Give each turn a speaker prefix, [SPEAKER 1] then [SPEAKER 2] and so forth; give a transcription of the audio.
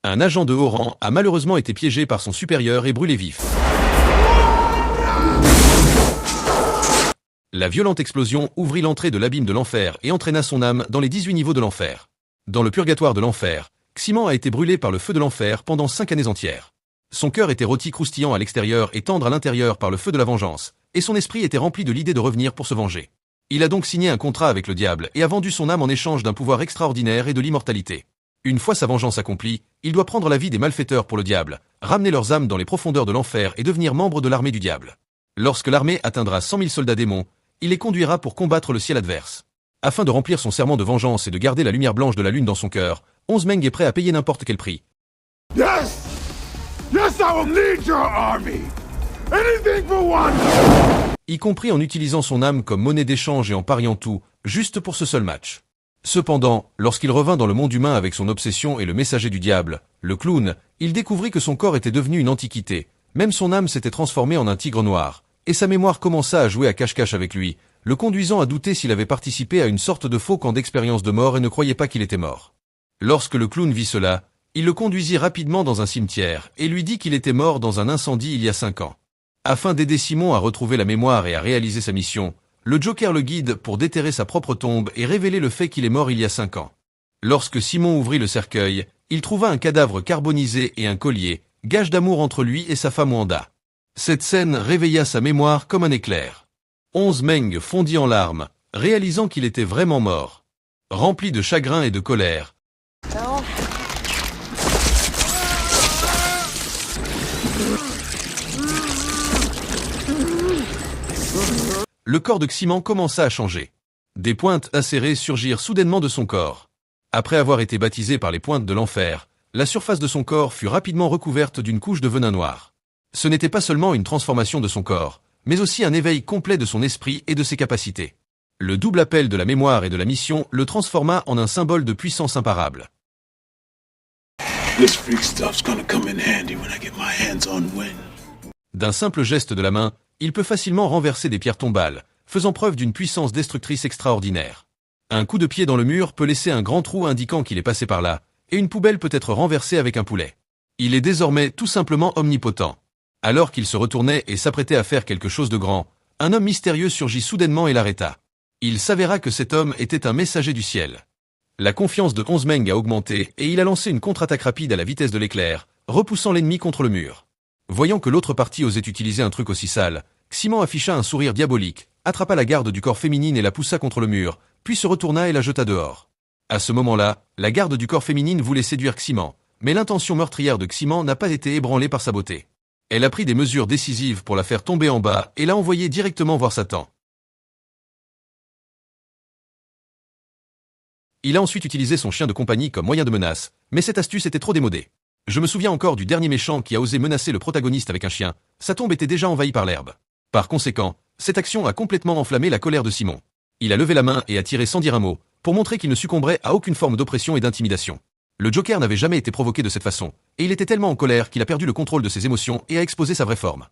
[SPEAKER 1] Un agent de haut rang a malheureusement été piégé par son supérieur et brûlé vif. La violente explosion ouvrit l'entrée de l'abîme de l'enfer et entraîna son âme dans les 18 niveaux de l'enfer. Dans le purgatoire de l'enfer, Ximan a été brûlé par le feu de l'enfer pendant 5 années entières. Son cœur était rôti croustillant à l'extérieur et tendre à l'intérieur par le feu de la vengeance, et son esprit était rempli de l'idée de revenir pour se venger. Il a donc signé un contrat avec le diable et a vendu son âme en échange d'un pouvoir extraordinaire et de l'immortalité. Une fois sa vengeance accomplie, il doit prendre la vie des malfaiteurs pour le diable, ramener leurs âmes dans les profondeurs de l'enfer et devenir membre de l'armée du diable. Lorsque l'armée atteindra 100 000 soldats démons, il les conduira pour combattre le ciel adverse. Afin de remplir son serment de vengeance et de garder la lumière blanche de la lune dans son cœur, 11 Meng est prêt à payer n'importe quel prix.
[SPEAKER 2] Yes! Yes, I will lead your army! Anything for one!
[SPEAKER 1] Y compris en utilisant son âme comme monnaie d'échange et en pariant tout, juste pour ce seul match. Cependant, lorsqu'il revint dans le monde humain avec son obsession et le messager du diable, le clown, il découvrit que son corps était devenu une antiquité, même son âme s'était transformée en un tigre noir, et sa mémoire commença à jouer à cache-cache avec lui, le conduisant à douter s'il avait participé à une sorte de faux camp d'expérience de mort et ne croyait pas qu'il était mort. Lorsque le clown vit cela, il le conduisit rapidement dans un cimetière et lui dit qu'il était mort dans un incendie il y a 5 ans. Afin d'aider Simon à retrouver la mémoire et à réaliser sa mission, le Joker le guide pour déterrer sa propre tombe et révéler le fait qu'il est mort il y a 5 ans. Lorsque Simon ouvrit le cercueil, il trouva un cadavre carbonisé et un collier, gage d'amour entre lui et sa femme Wanda. Cette scène réveilla sa mémoire comme un éclair. 11 Meng fondit en larmes, réalisant qu'il était vraiment mort. Rempli de chagrin et de colère, le corps de Ximan commença à changer. Des pointes acérées surgirent soudainement de son corps. Après avoir été baptisé par les pointes de l'enfer, la surface de son corps fut rapidement recouverte d'une couche de venin noir. Ce n'était pas seulement une transformation de son corps, mais aussi un éveil complet de son esprit et de ses capacités. Le double appel de la mémoire et de la mission le transforma en un symbole de puissance imparable. D'un simple geste de la main, il peut facilement renverser des pierres tombales, faisant preuve d'une puissance destructrice extraordinaire. Un coup de pied dans le mur peut laisser un grand trou indiquant qu'il est passé par là, et une poubelle peut être renversée avec un poulet. Il est désormais tout simplement omnipotent. Alors qu'il se retournait et s'apprêtait à faire quelque chose de grand, un homme mystérieux surgit soudainement et l'arrêta. Il s'avéra que cet homme était un messager du ciel. La confiance de 11 Meng a augmenté et il a lancé une contre-attaque rapide à la vitesse de l'éclair, repoussant l'ennemi contre le mur. Voyant que l'autre partie osait utiliser un truc aussi sale, Ximan afficha un sourire diabolique, attrapa la garde du corps féminine et la poussa contre le mur, puis se retourna et la jeta dehors. À ce moment-là, la garde du corps féminine voulait séduire Ximan, mais l'intention meurtrière de Ximan n'a pas été ébranlée par sa beauté. Elle a pris des mesures décisives pour la faire tomber en bas et l'a envoyée directement voir Satan. Il a ensuite utilisé son chien de compagnie comme moyen de menace, mais cette astuce était trop démodée. Je me souviens encore du dernier méchant qui a osé menacer le protagoniste avec un chien, sa tombe était déjà envahie par l'herbe. Par conséquent, cette action a complètement enflammé la colère de Simon. Il a levé la main et a tiré sans dire un mot, pour montrer qu'il ne succomberait à aucune forme d'oppression et d'intimidation. Le Joker n'avait jamais été provoqué de cette façon, et il était tellement en colère qu'il a perdu le contrôle de ses émotions et a exposé sa vraie forme.